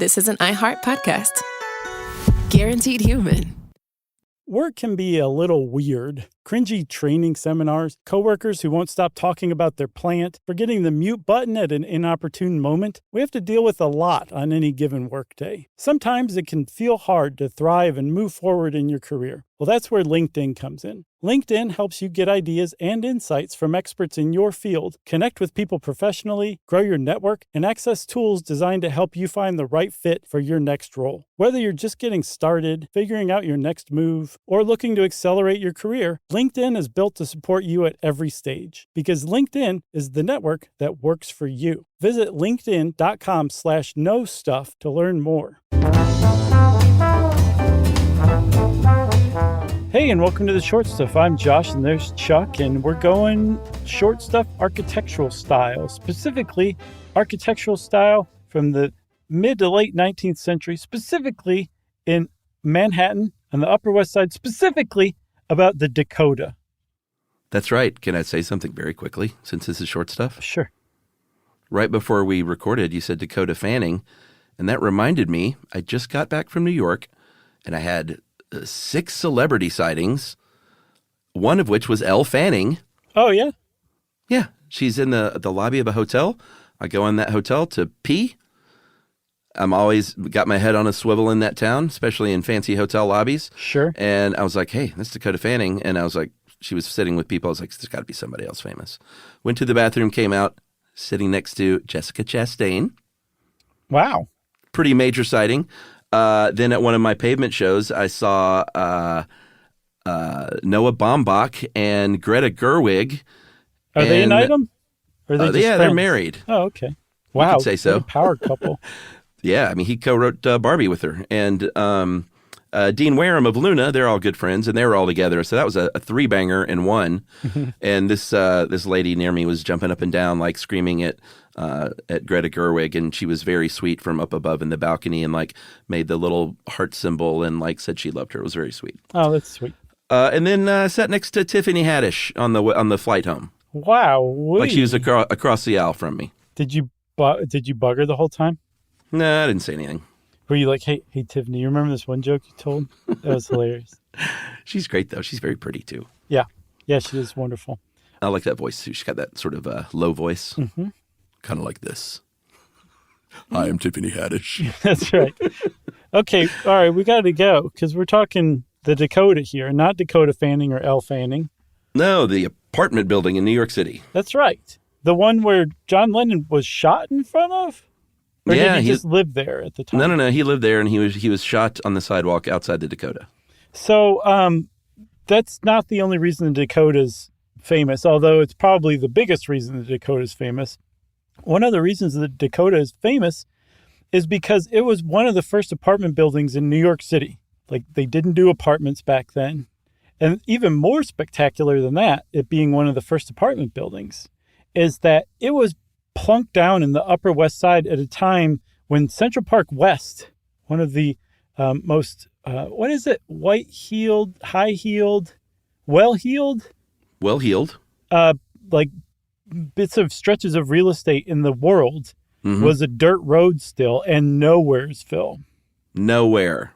this is an iHeart podcast. Guaranteed human. Work can be a little weird. Cringy training seminars, coworkers who won't stop talking about their plant, forgetting the mute button at an inopportune moment. We have to deal with a lot on any given workday. Sometimes it can feel hard to thrive and move forward in your career. Well, that's where LinkedIn comes in. LinkedIn helps you get ideas and insights from experts in your field, connect with people professionally, grow your network, and access tools designed to help you find the right fit for your next role. Whether you're just getting started, figuring out your next move, or looking to accelerate your career, LinkedIn is built to support you at every stage because LinkedIn is the network that works for you. Visit linkedin.com/knowstuff to learn more. Hey, and welcome to the Short Stuff. I'm Josh, and there's Chuck, and we're going short stuff architectural style, specifically architectural style from the mid to late 19th century, specifically in Manhattan on the Upper West Side, specifically about the Dakota. That's right. Can I say something very quickly, since this is short stuff? Sure. Right before we recorded, you said Dakota Fanning, and that reminded me, I just got back from New York, and I had 6 celebrity sightings, one of which was Elle Fanning. Oh, yeah? Yeah. She's in the lobby of a hotel. I go in that hotel to pee. I'm always got my head on a swivel in that town, especially in fancy hotel lobbies. Sure. And I was like, hey, that's Dakota Fanning. And I was like, she was sitting with people. I was like, there's got to be somebody else famous. Went to the bathroom, came out, sitting next to Jessica Chastain. Wow. Pretty Major sighting. Then at one of my pavement shows, I saw Noah Baumbach and Greta Gerwig. Are they an item? Or are they just yeah, friends? They're married. Oh, okay. Wow. You could say so. What a power couple. Yeah, I mean, he co-wrote Barbie with her. And Dean Wareham of Luna, they're all good friends, and they were all together. So that was a 3-banger in one. And this lady near me was jumping up and down, like screaming at Greta Gerwig, and she was very sweet from up above in the balcony and like made the little heart symbol and like said she loved her. It was very sweet. Oh, that's sweet. And then sat next to Tiffany Haddish on the flight home. Wow. Like she was across the aisle from me. Did you bug her the whole time? No, I didn't say anything. Were you like, hey, Tiffany, you remember this one joke you told? That was hilarious. She's great, though. She's very pretty, too. Yeah. Yeah, she is wonderful. I like that voice, too. She's got that sort of low voice. Mm-hmm. Kind of like this. Hi, I'm Tiffany Haddish. That's right. Okay. All right. We got to go because we're talking the Dakota here, not Dakota Fanning or Elle Fanning. No, the apartment building in New York City. That's right. The one where John Lennon was shot in front of? Or yeah, did he just live there at the time? No. He lived there, and he was shot on the sidewalk outside the Dakota. So that's not the only reason the Dakota's famous, although it's probably the biggest reason the Dakota's famous. One of the reasons the Dakota is famous is because it was one of the first apartment buildings in New York City. Like, they didn't do apartments back then. And even more spectacular than that, it being one of the first apartment buildings, is that it was plunked down in the Upper West Side at a time when Central Park West, one of the most, white-heeled, high-heeled, well-heeled? Well-heeled. Like bits of stretches of real estate in the world was a dirt road still and Nowheresville. Nowhere.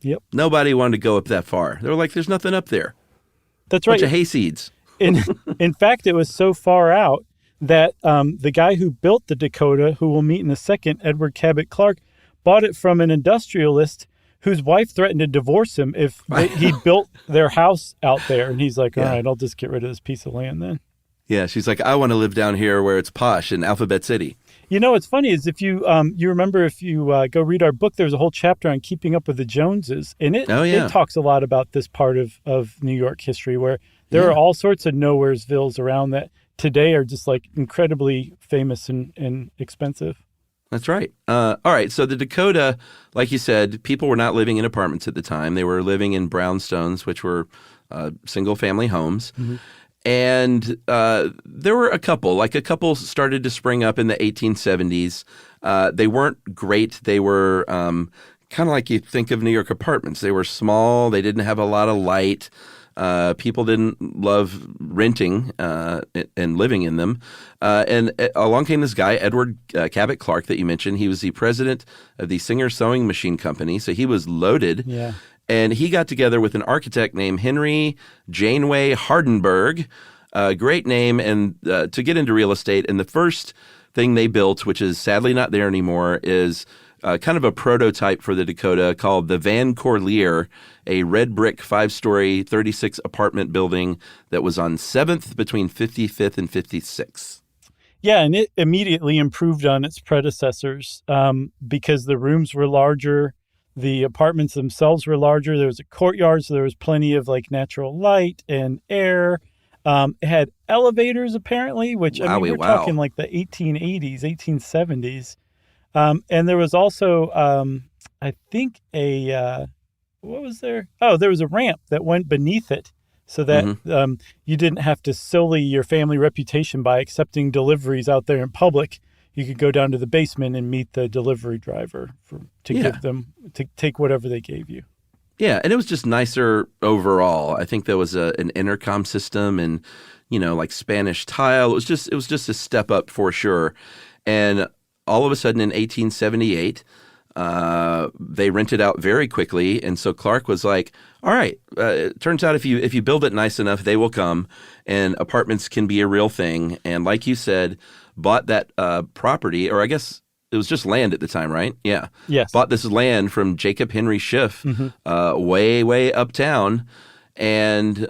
Yep. Nobody wanted to go up that far. They were like, there's nothing up there. That's right. Bunch of hayseeds. In fact, it was so far out that the guy who built the Dakota, who we'll meet in a second, Edward Cabot Clark, bought it from an industrialist whose wife threatened to divorce him if he built their house out there. And he's like, all right, I'll just get rid of this piece of land then. Yeah, she's like, I want to live down here where it's posh in Alphabet City. You know, what's funny is if you remember, if you go read our book, there's a whole chapter on keeping up with the Joneses. And it talks a lot about this part of New York history where there are all sorts of Nowheresvilles around that today are just like incredibly famous and expensive. That's right. All right. So the Dakota, like you said, people were not living in apartments at the time. They were living in brownstones, which were single family homes. Mm-hmm. And there were a couple started to spring up in the 1870s. They weren't great. They were kind of like you think of New York apartments. They were small. They didn't have a lot of light. People didn't love renting and living in them. And along came this guy, Edward Cabot Clark, that you mentioned. He was the president of the Singer Sewing Machine Company, so he was loaded. Yeah. And he got together with an architect named Henry Janeway Hardenberg, a great name, and to get into real estate. And the first thing they built, which is sadly not there anymore, is kind of a prototype for the Dakota called the Van Corlear, a red brick 5-story 36 apartment building that was on 7th between 55th and 56th. Yeah, and it immediately improved on its predecessors because the rooms were larger, the apartments themselves were larger. There was a courtyard, so there was plenty of like natural light and air. It had elevators apparently, which we're talking like the 1880s, 1870s. And there was also, I think, what was there? Oh, there was a ramp that went beneath it so that you didn't have to sully your family reputation by accepting deliveries out there in public. You could go down to the basement and meet the delivery driver give them to take whatever they gave you. Yeah, and it was just nicer overall. I think there was an intercom system and, like Spanish tile. It was just a step up for sure. And all of a sudden in 1878, they rented out very quickly. And so Clark was like, all right, it turns out if you build it nice enough, they will come and apartments can be a real thing. And like you said, bought that property, or I guess it was just land at the time, right? Yeah. Yes. Bought this land from Jacob Henry Schiff way, way uptown and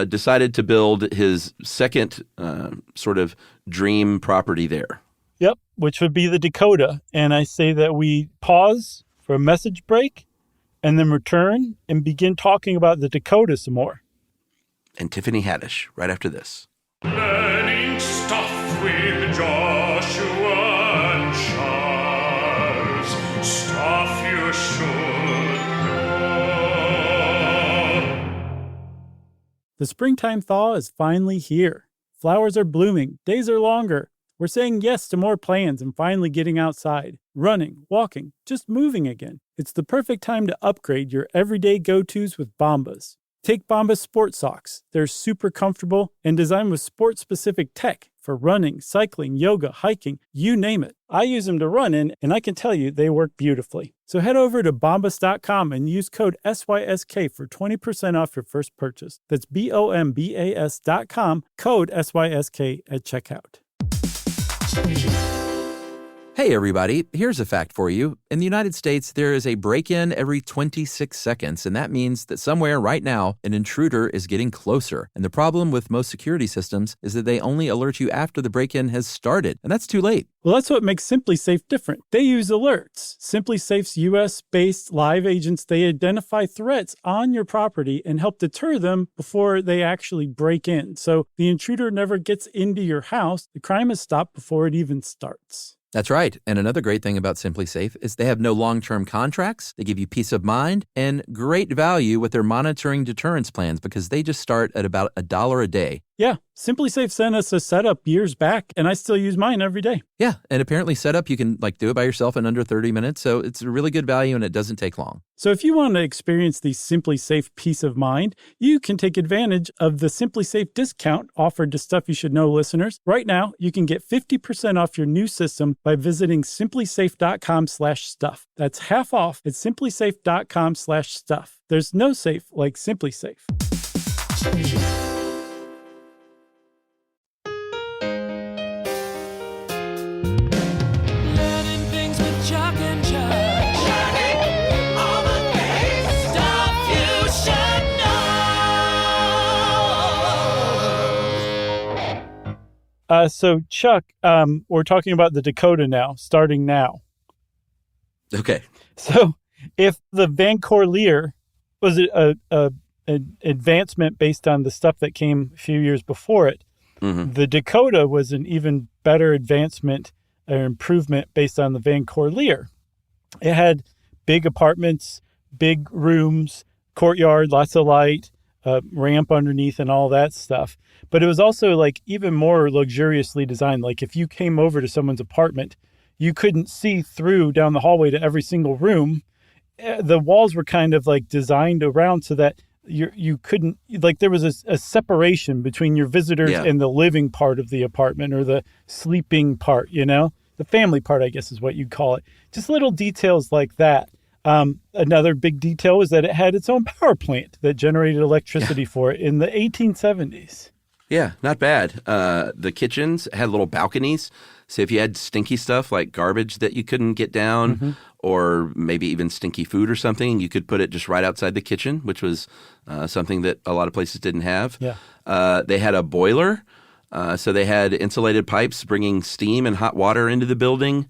decided to build his second sort of dream property there. Yep, which would be the Dakota. And I say that we pause for a message break and then return and begin talking about the Dakota some more. And Tiffany Haddish right after this. Learning stuff with Joshua and Charles. Stuff you should know. The springtime thaw is finally here. Flowers are blooming. Days are longer. We're saying yes to more plans and finally getting outside, running, walking, just moving again. It's the perfect time to upgrade your everyday go-tos with Bombas. Take Bombas sports socks. They're super comfortable and designed with sport-specific tech for running, cycling, yoga, hiking, you name it. I use them to run in, and I can tell you they work beautifully. So head over to bombas.com and use code SYSK for 20% off your first purchase. That's BOMBAS.com, code SYSK at checkout. Hey everybody, here's a fact for you. In the United States, there is a break-in every 26 seconds, and that means that somewhere right now, an intruder is getting closer. And the problem with most security systems is that they only alert you after the break-in has started, and that's too late. Well, that's what makes SimpliSafe different. They use alerts. SimpliSafe's US-based live agents, they identify threats on your property and help deter them before they actually break in. So the intruder never gets into your house. The crime is stopped before it even starts. That's right. And another great thing about SimpliSafe is they have no long-term contracts. They give you peace of mind and great value with their monitoring deterrence plans because they just start at about $1 a day. Yeah, SimpliSafe sent us a setup years back, and I still use mine every day. Yeah, and apparently setup, you can do it by yourself in under 30 minutes, so it's a really good value and it doesn't take long. So if you want to experience the SimpliSafe peace of mind, you can take advantage of the SimpliSafe discount offered to Stuff You Should Know listeners. Right now, you can get 50% off your new system by visiting simplisafe.com/stuff. That's half off at simplisafe.com/stuff. There's no safe like SimpliSafe. So Chuck, we're talking about the Dakota now, starting now. Okay. So if the Van Corlear was an advancement based on the stuff that came a few years before it, the Dakota was an even better advancement or improvement based on the Van Corlear. It had big apartments, big rooms, courtyard, lots of light, ramp underneath and all that stuff. But it was also even more luxuriously designed. Like if you came over to someone's apartment, you couldn't see through down the hallway to every single room. The walls were kind of designed around so that you couldn't, like, there was a separation between your visitors and the living part of the apartment, or the sleeping part, the family part, I guess is what you'd call it. Just little details like that. Another big detail was that it had its own power plant that generated electricity for it in the 1870s. Yeah, not bad. The kitchens had little balconies. So if you had stinky stuff like garbage that you couldn't get down, or maybe even stinky food or something, you could put it just right outside the kitchen, which was something that a lot of places didn't have. Yeah. They had a boiler. So they had insulated pipes bringing steam and hot water into the building,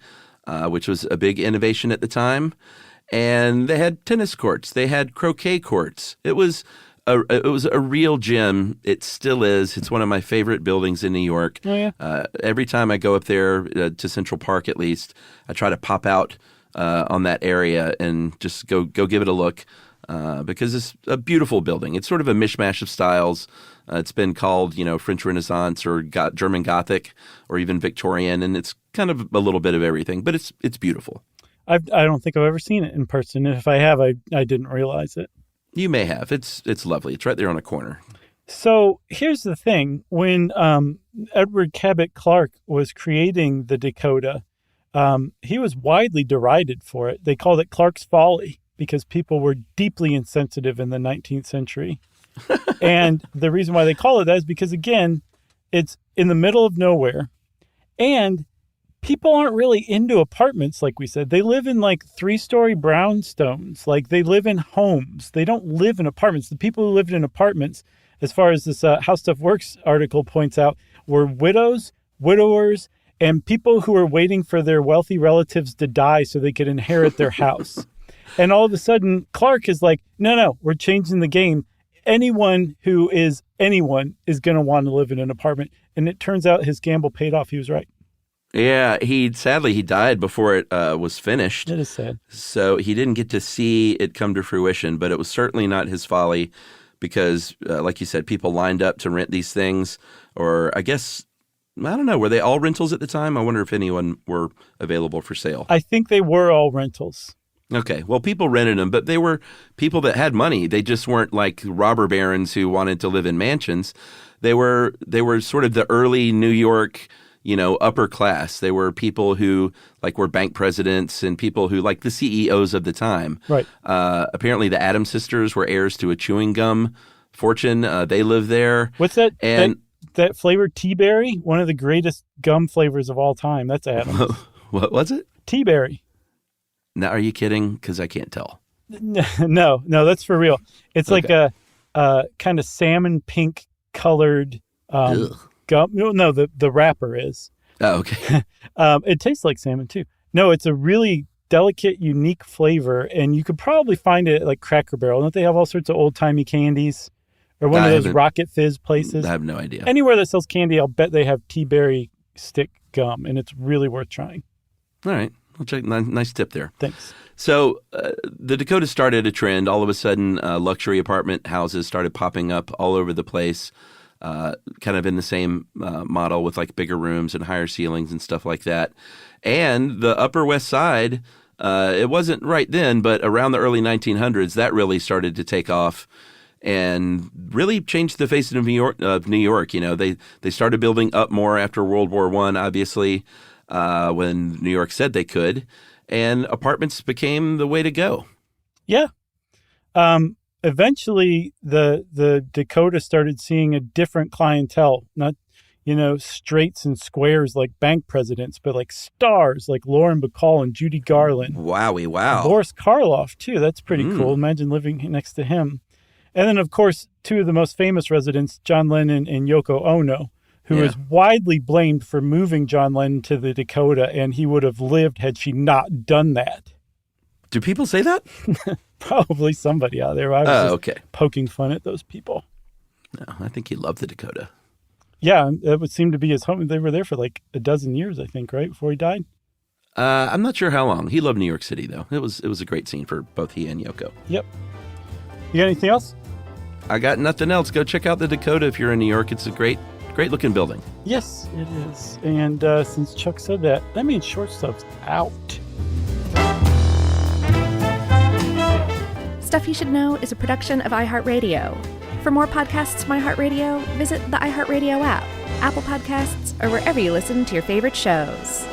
which was a big innovation at the time. And they had tennis courts. They had croquet courts. It was a real gym. It still is. It's one of my favorite buildings in New York. Oh, yeah. Every time I go up there to Central Park, at least, I try to pop out on that area and just go give it a look because it's a beautiful building. It's sort of a mishmash of styles. It's been called, French Renaissance or German Gothic or even Victorian, and it's kind of a little bit of everything, but it's beautiful. I don't think I've ever seen it in person. If I have, I didn't realize it. You may have. It's lovely. It's right there on a corner. So here's the thing. When Edward Cabot Clark was creating the Dakota, he was widely derided for it. They called it Clark's Folly because people were deeply insensitive in the 19th century. And the reason why they call it that is because, again, it's in the middle of nowhere. And people aren't really into apartments, like we said. They live in like 3-story brownstones. Like they live in homes. They don't live in apartments. The people who lived in apartments, as far as this How Stuff Works article points out, were widows, widowers, and people who were waiting for their wealthy relatives to die so they could inherit their house. And all of a sudden, Clark is like, no, we're changing the game. Anyone who is anyone is going to want to live in an apartment. And it turns out his gamble paid off. He was right. Yeah, sadly he died before it was finished. That is sad. So he didn't get to see it come to fruition, but it was certainly not his folly because, like you said, people lined up to rent these things. Or I guess, I don't know, were they all rentals at the time? I wonder if anyone were available for sale. I think they were all rentals. Okay, well, people rented them, but they were people that had money. They just weren't like robber barons who wanted to live in mansions. They were sort of the early New York, upper class. They were people who were bank presidents and people who the CEOs of the time. Right. Apparently the Adams sisters were heirs to a chewing gum fortune. They lived there. What's that? And that flavor, tea berry, one of the greatest gum flavors of all time. That's Adams. What was it? Tea berry. Now, are you kidding? Because I can't tell. No, that's for real. It's like a kind of salmon pink colored gum. No, the wrapper is. Oh, okay. It tastes like salmon too. No, it's a really delicate, unique flavor, and you could probably find it at Cracker Barrel. Don't they have all sorts of old-timey candies? Or one of those Rocket Fizz places? I have no idea. Anywhere that sells candy, I'll bet they have tea berry stick gum, and it's really worth trying. All right. I'll check. Nice tip there. Thanks. So the Dakota started a trend. All of a sudden, luxury apartment houses started popping up all over the place, kind of in the same model with bigger rooms and higher ceilings and stuff like that. And the Upper West Side, it wasn't right then, but around the early 1900s, that really started to take off and really changed the face of New York. They started building up more after World War I, obviously. When New York said they could, and apartments became the way to go. Yeah. Eventually, the Dakota started seeing a different clientele, not, straights and squares like bank presidents, but stars like Lauren Bacall and Judy Garland. Wowie, wow. Boris Karloff, too. That's pretty cool. Imagine living next to him. And then, of course, two of the most famous residents, John Lennon and Yoko Ono, who is widely blamed for moving John Lennon to the Dakota, and he would have lived had she not done that. Do people say that? Probably somebody out there. I was just poking fun at those people. No, I think he loved the Dakota. Yeah, that would seem to be his home. They were there for a dozen years, I think, right, before he died? I'm not sure how long. He loved New York City, though. It was a great scene for both he and Yoko. Yep. You got anything else? I got nothing else. Go check out the Dakota if you're in New York. It's a great looking building. Yes, it is. And since Chuck said that means Short Stuff's out. Stuff You Should Know is a production of iHeartRadio. For more podcasts from iHeartRadio, visit the iHeartRadio app, Apple Podcasts, or wherever you listen to your favorite shows.